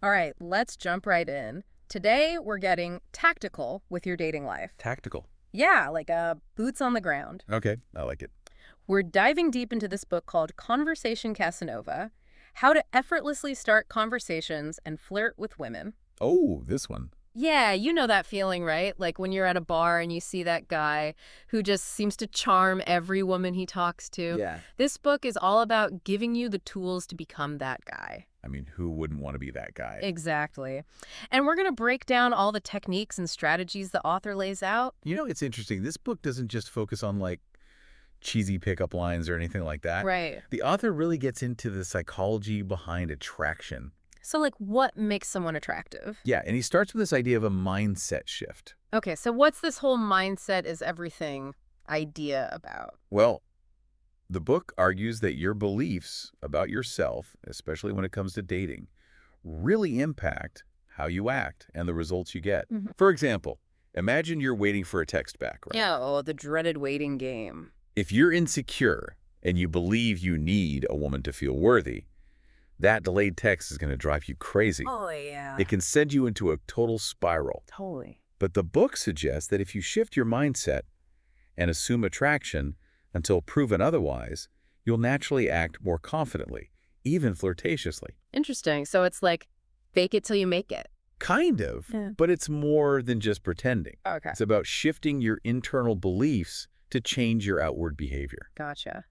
All right, let's jump right in. Today, we're getting tactical with your dating life. Tactical. Yeah, like boots on the ground. Okay, I like it. We're diving deep into this book called Conversation Casanova, How to Effortlessly Start Conversations and Flirt with Women. Oh, this one. Yeah, you know that feeling, right? Like when you're at a bar and you see that guy who just seems to charm every woman he talks to. Yeah. This book is all about giving you the tools to become that guy. I mean, who wouldn't want to be that guy? Exactly. And we're going to break down all the techniques and strategies the author lays out. It's interesting. This book doesn't just focus on like cheesy pickup lines or anything like that. Right. The author really gets into the psychology behind attraction. So, like, what makes someone attractive? Yeah, and he starts with this idea of a mindset shift. Okay, so what's this whole mindset is everything idea about? Well, the book argues that your beliefs about yourself, especially when it comes to dating, really impact how you act and the results you get. Mhm. For example, imagine you're waiting for a text back, right? Yeah, oh, the dreaded waiting game. If you're insecure and you believe you need a woman to feel worthy, that delayed text is going to drive you crazy. Oh, yeah. It can send you into a total spiral. Totally. But the book suggests that if you shift your mindset and assume attraction until proven otherwise, you'll naturally act more confidently, even flirtatiously. Interesting. So it's like fake it till you make it. Kind of, Yeah. but it's more than just pretending. Okay. It's about shifting your internal beliefs to change your outward behavior. Gotcha.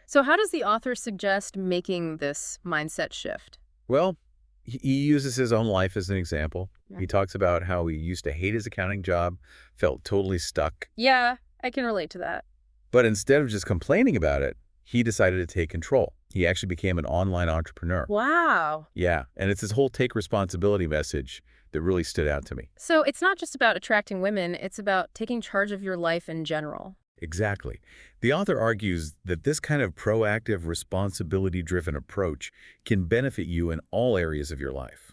So how does the author suggest making this mindset shift? Well, he uses his own life as an example. Yeah. He talks about how he used to hate his accounting job, felt totally stuck, Yeah, I can relate to that. but instead of just complaining about it, he decided to take control. He actually became an online entrepreneur. Wow. Yeah, and it's his whole take responsibility message that really stood out to me. So it's not just about attracting women, it's about taking charge of your life in general. Exactly. The author argues that this kind of proactive, responsibility-driven approach can benefit you in all areas of your life.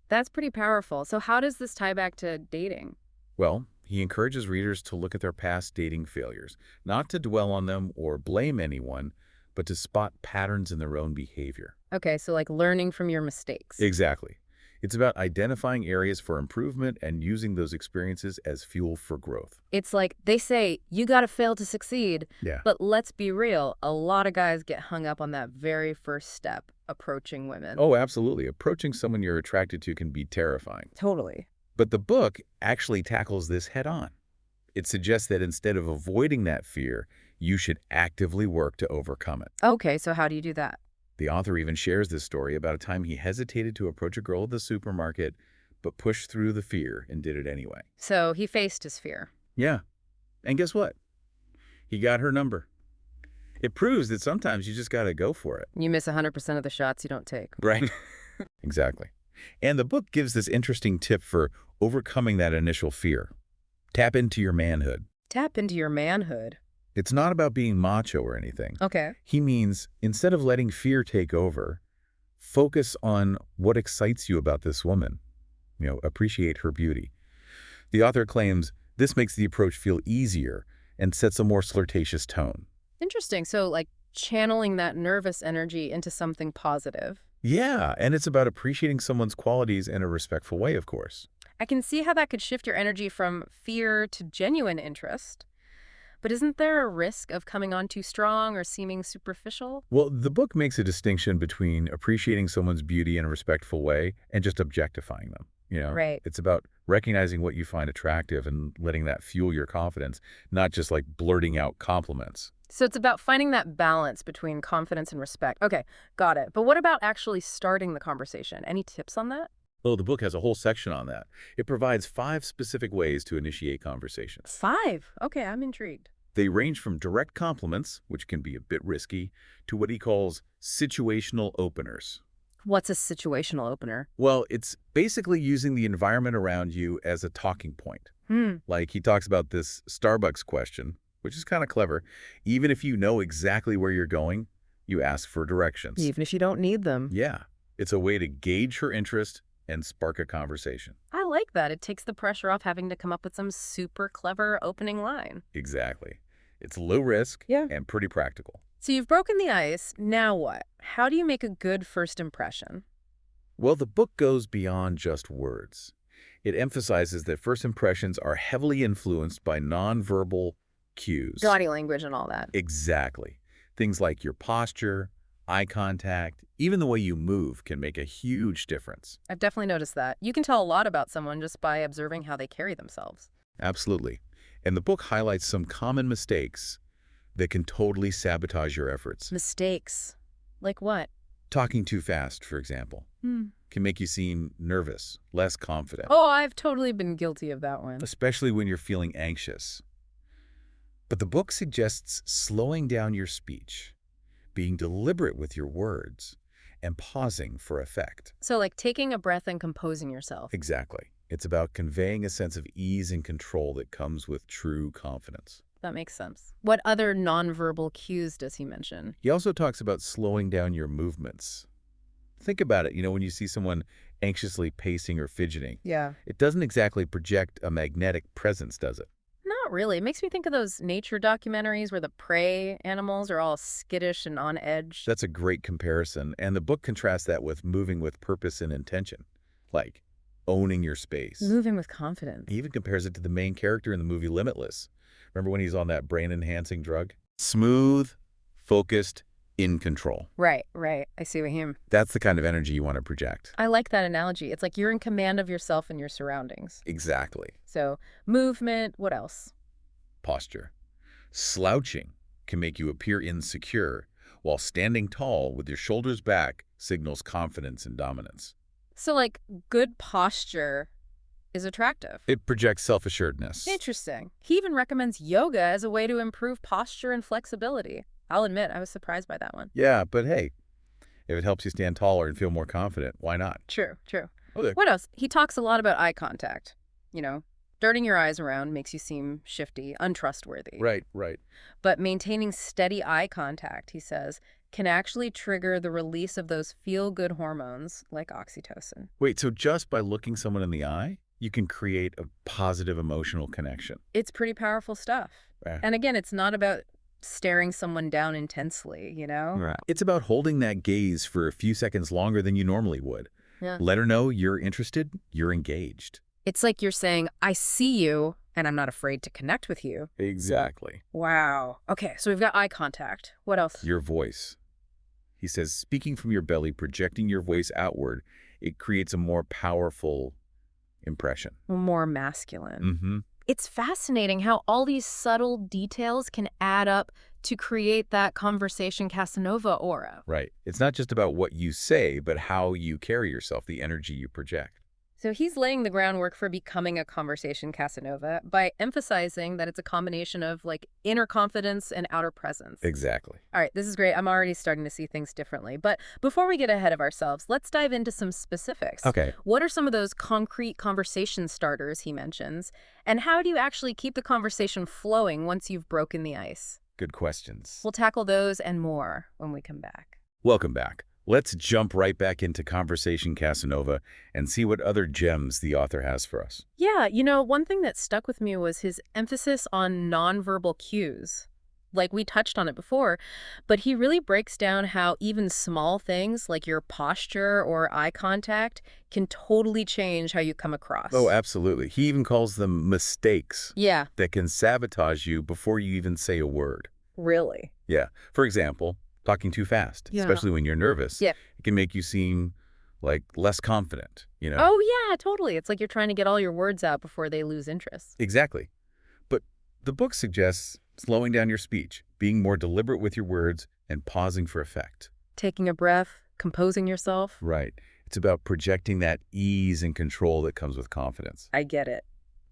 That's pretty powerful. So how does this tie back to dating? Well, he encourages readers to look at their past dating failures, not to dwell on them or blame anyone, but to spot patterns in their own behavior. Okay, so like learning from your mistakes. Exactly. It's about identifying areas for improvement and using those experiences as fuel for growth. It's like they say, you got to fail to succeed. Yeah. But let's be real, a lot of guys get hung up on that very first step, approaching women. Oh, absolutely. Approaching someone you're attracted to can be terrifying. Totally. But the book actually tackles this head on. It suggests that instead of avoiding that fear, you should actively work to overcome it. Okay, so how do you do that? The author even shares this story about a time he hesitated to approach a girl at the supermarket, but pushed through the fear and did it anyway. So he faced his fear. Yeah. And guess what? He got her number. It proves that sometimes you just got to go for it. You miss 100% of the shots you don't take. Right? Exactly. And the book gives this interesting tip for overcoming that initial fear. Tap into your manhood. Tap into your manhood. It's not about being macho or anything. Okay. He means instead of letting fear take over, focus on what excites you about this woman. Appreciate her beauty. The author claims this makes the approach feel easier and sets a more flirtatious tone. Interesting. So like channeling that nervous energy into something positive. Yeah, and it's about appreciating someone's qualities in a respectful way, of course. I can see how that could shift your energy from fear to genuine interest. But isn't there a risk of coming on too strong or seeming superficial? Well, the book makes a distinction between appreciating someone's beauty in a respectful way and just objectifying them. Right. It's about recognizing what you find attractive and letting that fuel your confidence, not just like blurting out compliments. So it's about finding that balance between confidence and respect. Okay, got it. But what about actually starting the conversation? Any tips on that? Oh, the book has a whole section on that. It provides 5 specific ways to initiate conversations. 5. Okay, I'm intrigued. They range from direct compliments, which can be a bit risky, to what he calls situational openers. What's a situational opener? Well, it's basically using the environment around you as a talking point. Hmm. Like he talks about this Starbucks question, which is kind of clever. Even if you know exactly where you're going, you ask for directions. Even if you don't need them. Yeah, it's a way to gauge her interest and spark a conversation. I like that. It takes the pressure off having to come up with some super clever opening line. Exactly. It's low risk Yeah. and pretty practical. So you've broken the ice. Now what? How do you make a good first impression? Well, the book goes beyond just words. It emphasizes that first impressions are heavily influenced by nonverbal cues. Body language and all that. Exactly. Things like your posture, eye contact, even the way you move can make a huge difference. I've definitely noticed that. You can tell a lot about someone just by observing how they carry themselves. Absolutely. And the book highlights some common mistakes that can totally sabotage your efforts. Mistakes. Like what? Talking too fast, for example, Hmm. can make you seem nervous, less confident, Oh, I've totally been guilty of that one. especially when you're feeling anxious. But the book suggests slowing down your speech, being deliberate with your words, and pausing for effect. So like taking a breath and composing yourself. Exactly. It's about conveying a sense of ease and control that comes with true confidence. That makes sense. What other nonverbal cues does he mention? He also talks about slowing down your movements. Think about it, when you see someone anxiously pacing or fidgeting, Yeah. it doesn't exactly project a magnetic presence, does it? Not really. It makes me think of those nature documentaries where the prey animals are all skittish and on edge. That's a great comparison, and the book contrasts that with moving with purpose and intention, like owning your space. Moving with confidence. He even compares it to the main character in the movie Limitless. Remember when he's on that brain-enhancing drug? Smooth, focused, in control. Right, right. I see what you mean. That's the kind of energy you want to project. I like that analogy. It's like you're in command of yourself and your surroundings. Exactly. So movement, what else? Posture. Slouching can make you appear insecure, while standing tall with your shoulders back signals confidence and dominance. So like good posture is attractive. It projects self-assuredness. Interesting. He even recommends yoga as a way to improve posture and flexibility. I'll admit, I was surprised by that one. Yeah, but hey, if it helps you stand taller and feel more confident, why not? True, true. Okay. What else? He talks a lot about eye contact. Darting your eyes around makes you seem shifty, untrustworthy. Right, right. But maintaining steady eye contact, he says, can actually trigger the release of those feel-good hormones like oxytocin. Wait, so just by looking someone in the eye, you can create a positive emotional connection? It's pretty powerful stuff. Yeah. And again, it's not about staring someone down intensely. Right. It's about holding that gaze for a few seconds longer than you normally would. Yeah. Let her know you're interested, you're engaged. It's like you're saying, I see you, and I'm not afraid to connect with you. Exactly. Wow. Okay, so we've got eye contact. What else? Your voice. He says, speaking from your belly, projecting your voice outward, it creates a more powerful impression. More masculine. Mm-hmm. It's fascinating how all these subtle details can add up to create that conversation Casanova aura. Right. It's not just about what you say, but how you carry yourself, the energy you project. So he's laying the groundwork for becoming a conversation Casanova by emphasizing that it's a combination of like inner confidence and outer presence. Exactly. All right, this is great. I'm already starting to see things differently. But before we get ahead of ourselves, let's dive into some specifics. Okay. What are some of those concrete conversation starters he mentions? And how do you actually keep the conversation flowing once you've broken the ice? Good questions. We'll tackle those and more when we come back. Welcome back. Let's jump right back into Conversation Casanova and see what other gems the author has for us. Yeah, one thing that stuck with me was his emphasis on nonverbal cues. Like we touched on it before, but he really breaks down how even small things like your posture or eye contact can totally change how you come across. Oh, absolutely. He even calls them mistakes Yeah, that can sabotage you before you even say a word. really. Yeah. For example, talking too fast, Yeah. especially when you're nervous. Yeah. It can make you seem like less confident, Oh, yeah, totally. It's like you're trying to get all your words out before they lose interest. Exactly. But the book suggests slowing down your speech, being more deliberate with your words, and pausing for effect. Taking a breath, composing yourself. Right. It's about projecting that ease and control that comes with confidence. I get it.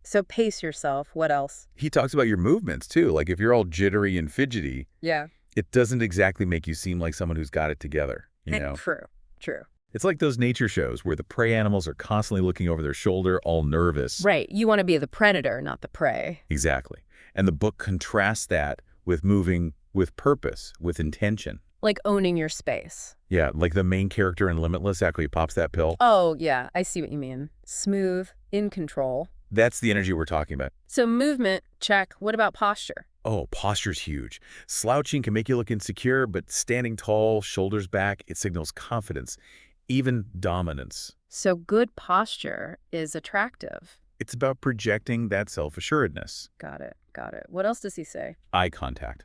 So pace yourself. What else? He talks about your movements, too. Like if you're all jittery and fidgety, Yeah. it doesn't exactly make you seem like someone who's got it together, True, true. It's like those nature shows where the prey animals are constantly looking over their shoulder, all nervous. Right. You want to be the predator, not the prey. Exactly. And the book contrasts that with moving with purpose, with intention. Like owning your space. Yeah, like the main character in Limitless after he pops that pill. Oh, yeah. I see what you mean. Smooth, in control. That's the energy we're talking about. So movement, check. What about posture? Oh, posture's huge. Slouching can make you look insecure, but standing tall, shoulders back, it signals confidence. even dominance. So good posture is attractive. It's about projecting that self-assuredness. Got it. Got it. What else does he say? Eye contact.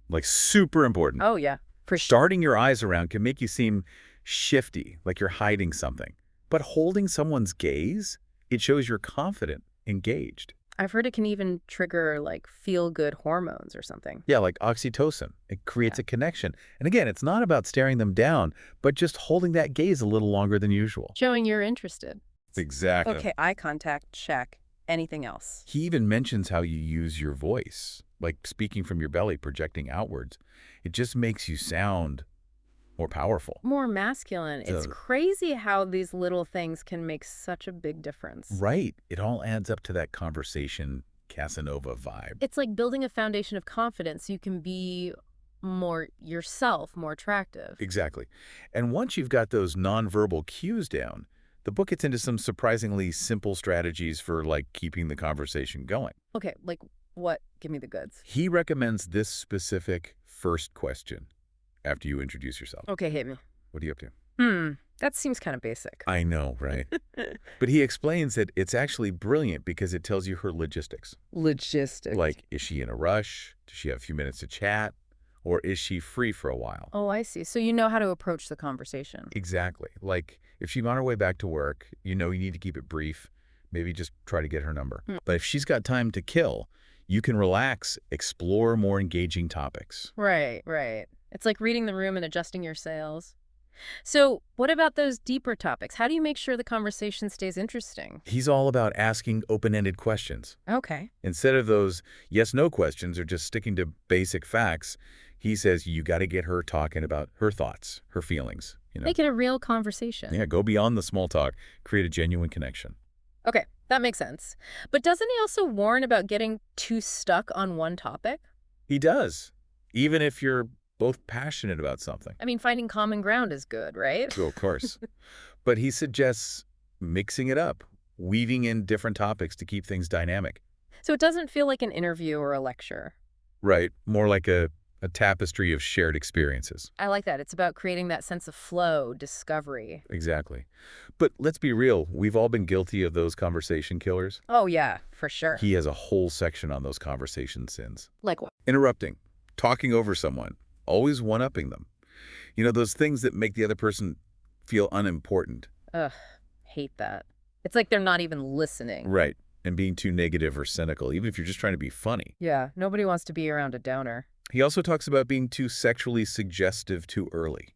Like super important. Oh, yeah, for sure. Darting your eyes around can make you seem shifty, like you're hiding something. But holding someone's gaze, it shows you're confident, engaged. I've heard it can even trigger like feel-good hormones or something. Yeah, like oxytocin. It creates Yeah. a connection. And again, it's not about staring them down, but just holding that gaze a little longer than usual. Showing you're interested. Exactly. Okay, eye contact, check. Anything else? He even mentions how you use your voice, like speaking from your belly, projecting outwards. It just makes you sound more powerful. More masculine. It's So, crazy how these little things can make such a big difference. right. It all adds up to that conversation Casanova vibe. It's like building a foundation of confidence. You can be more yourself, more attractive. Exactly. And once you've got those nonverbal cues down, the book gets into some surprisingly simple strategies for, like, keeping the conversation going. Okay, like what? Give me the goods. He recommends this specific first question after you introduce yourself. Okay, hit me. What are you up to? That seems kind of basic. I know, right? But he explains that it's actually brilliant because it tells you her logistics. Logistics. Like, is she in a rush? Does she have a few minutes to chat? Or is she free for a while? Oh, I see. So you know how to approach the conversation. Exactly. Like, if she's on her way back to work, you know you need to keep it brief. Maybe just try to get her number. But if she's got time to kill, you can relax, explore more engaging topics. Right, right. It's like reading the room and adjusting your sails. So what about those deeper topics? How do you make sure the conversation stays interesting? He's all about asking open-ended questions. Okay. Instead of those yes-no questions or just sticking to basic facts, he says you got to get her talking about her thoughts, her feelings. Make it a real conversation. Yeah, go beyond the small talk, create a genuine connection. Okay, that makes sense. But doesn't he also warn about getting too stuck on one topic? He does, even if you're both passionate about something. I mean, finding common ground is good, right? Oh, of course. But he suggests mixing it up, weaving in different topics to keep things dynamic. So it doesn't feel like an interview or a lecture. Right, more like a tapestry of shared experiences. I like that. It's about creating that sense of flow, discovery. Exactly. But let's be real, we've all been guilty of those conversation killers. Oh, yeah, for sure. He has a whole section on those conversation sins. Like what? Interrupting, talking over someone, always one-upping them. You know, those things that make the other person feel unimportant. Ugh, hate that. It's like they're not even listening. Right. And being too negative or cynical, even if you're just trying to be funny. Yeah, nobody wants to be around a downer. He also talks about being too sexually suggestive too early.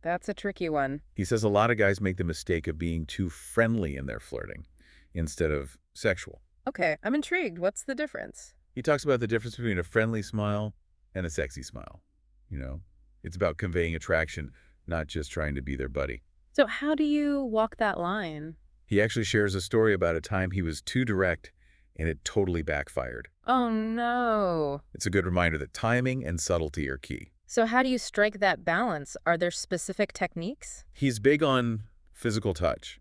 That's a tricky one. He says a lot of guys make the mistake of being too friendly in their flirting instead of sexual. Okay, I'm intrigued. What's the difference? He talks about the difference between a friendly smile and a sexy smile. You know, it's about conveying attraction, not just trying to be their buddy. So how do you walk that line? He actually shares a story about a time he was too direct and it totally backfired. Oh, no. It's a good reminder that timing and subtlety are key. So how do you strike that balance? Are there specific techniques? He's big on physical touch,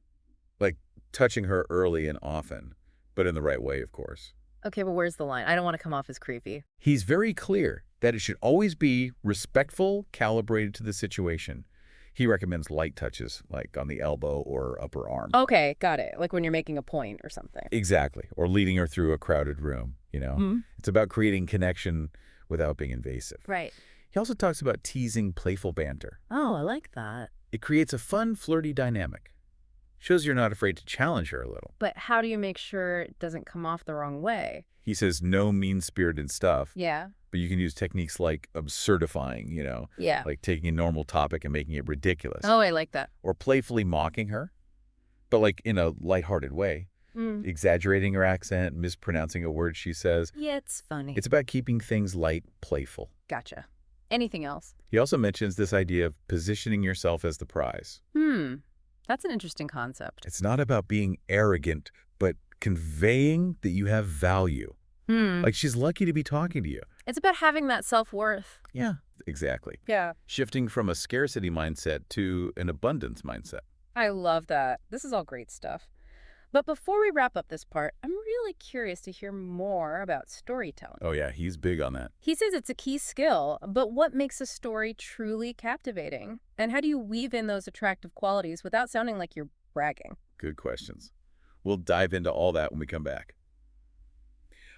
like touching her early and often, but in the right way, of course. Okay, but where's the line? I don't want to come off as creepy. He's very clear that it should always be respectful, calibrated to the situation. He recommends light touches, like on the elbow or upper arm. Okay, got it. Like when you're making a point or something. Exactly. Or leading her through a crowded room, you know? It's about creating connection without being invasive. Right. He also talks about teasing playful banter. Oh, I like that. It creates a fun, flirty dynamic. Shows you're not afraid to challenge her a little. But how do you make sure it doesn't come off the wrong way? He says no mean-spirited stuff, Yeah. but you can use techniques like absurdifying, you know, Yeah. like taking a normal topic and making it ridiculous. Oh, I like that. Or playfully mocking her, but like in a lighthearted way. Exaggerating her accent, mispronouncing a word she says. Yeah, it's funny. It's about keeping things light, playful. Gotcha. Anything else? He also mentions this idea of positioning yourself as the prize. That's an interesting concept. It's not about being arrogant, but conveying that you have value. Like she's lucky to be talking to you. It's about having that self-worth. Yeah, exactly. Yeah. Shifting from a scarcity mindset to an abundance mindset. I love that. This is all great stuff. But before we wrap up this part, I'm really curious to hear more about storytelling. Oh yeah, he's big on that. He says it's a key skill, but what makes a story truly captivating? And how do you weave in those attractive qualities without sounding like you're bragging? Good questions. We'll dive into all that when we come back.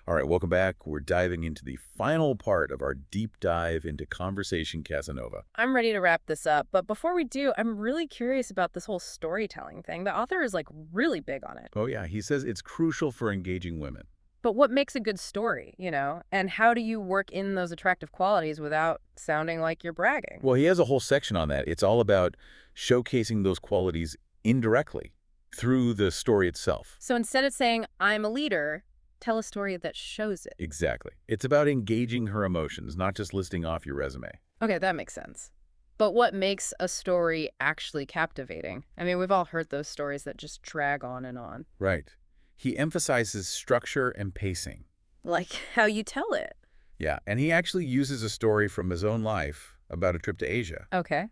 All right, welcome back. We're diving into the final part of our deep dive into Conversation Casanova. I'm ready to wrap this up, but before we do, I'm really curious about this whole storytelling thing. The author is like really big on it. Oh yeah, he says it's crucial for engaging women. But what makes a good story, you know? And how do you work in those attractive qualities without sounding like you're bragging? Well, he has a whole section on that. It's all about showcasing those qualities indirectly through the story itself. So instead of saying, I'm a leader, tell a story that shows it. Exactly. It's about engaging her emotions, not just listing off your resume. Okay, that makes sense. But what makes a story actually captivating? I mean, we've all heard those stories that just drag on and on. Right. He emphasizes structure and pacing. Like how you tell it. Yeah, and he actually uses a story from his own life about a trip to Asia. Okay.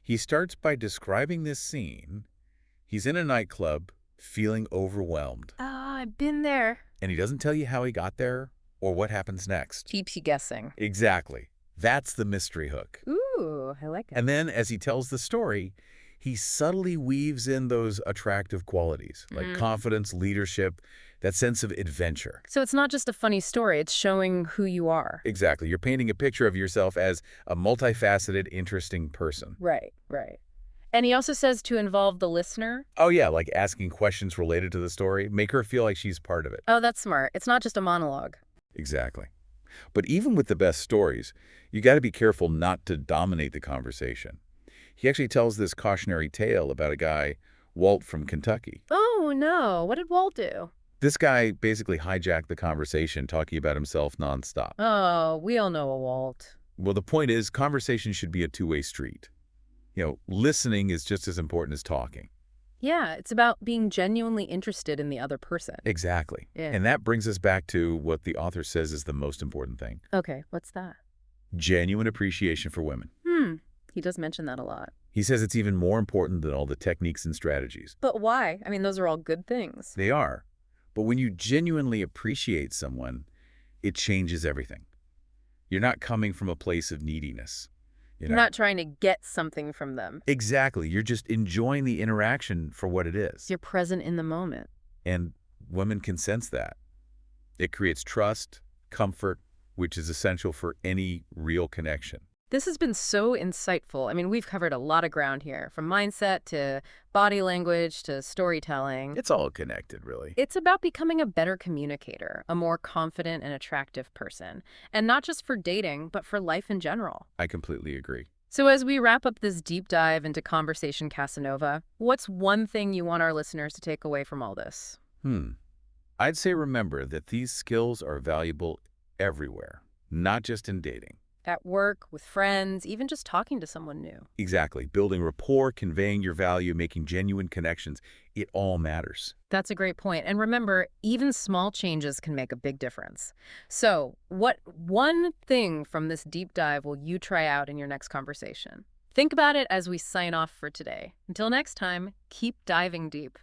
He starts by describing this scene. He's in a nightclub, feeling overwhelmed. Ah, I've been there. And he doesn't tell you how he got there or what happens next. Keeps you guessing. Exactly. That's the mystery hook. Ooh, I like it. And then as he tells the story, he subtly weaves in those attractive qualities like confidence, leadership, that sense of adventure. So it's not just a funny story, it's showing who you are. Exactly. You're painting a picture of yourself as a multifaceted, interesting person. Right, right. And he also says to involve the listener. Oh, yeah, like asking questions related to the story. Make her feel like she's part of it. Oh, that's smart. It's not just a monologue. Exactly. But even with the best stories, you got to be careful not to dominate the conversation. He actually tells this cautionary tale about a guy, Walt from Kentucky. Oh, no. What did Walt do? This guy basically hijacked the conversation, talking about himself nonstop. Oh, we all know a Walt. Well, the point is, conversation should be a two-way street. Listening is just as important as talking. Yeah, it's about being genuinely interested in the other person. Exactly. Yeah. And that brings us back to what the author says is the most important thing. Okay, what's that? Genuine appreciation for women. He does mention that a lot. He says it's even more important than all the techniques and strategies. But why? I mean, those are all good things. They are. But when you genuinely appreciate someone, it changes everything. You're not coming from a place of neediness. You're not trying to get something from them. Exactly. You're just enjoying the interaction for what it is. You're present in the moment. And women can sense that. It creates trust, comfort, which is essential for any real connection. This has been so insightful. I mean, we've covered a lot of ground here, from mindset to body language to storytelling. It's all connected, really. It's about becoming a better communicator, a more confident and attractive person. And not just for dating, but for life in general. I completely agree. So as we wrap up this deep dive into Conversation Casanova, what's one thing you want our listeners to take away from all this? I'd say remember that these skills are valuable everywhere, not just in dating. At work, with friends, even just talking to someone new. Exactly. Building rapport, conveying your value, making genuine connections, it all matters. That's a great point. And remember, even small changes can make a big difference. So what one thing from this deep dive will you try out in your next conversation? Think about it as we sign off for today. Until next time, keep diving deep.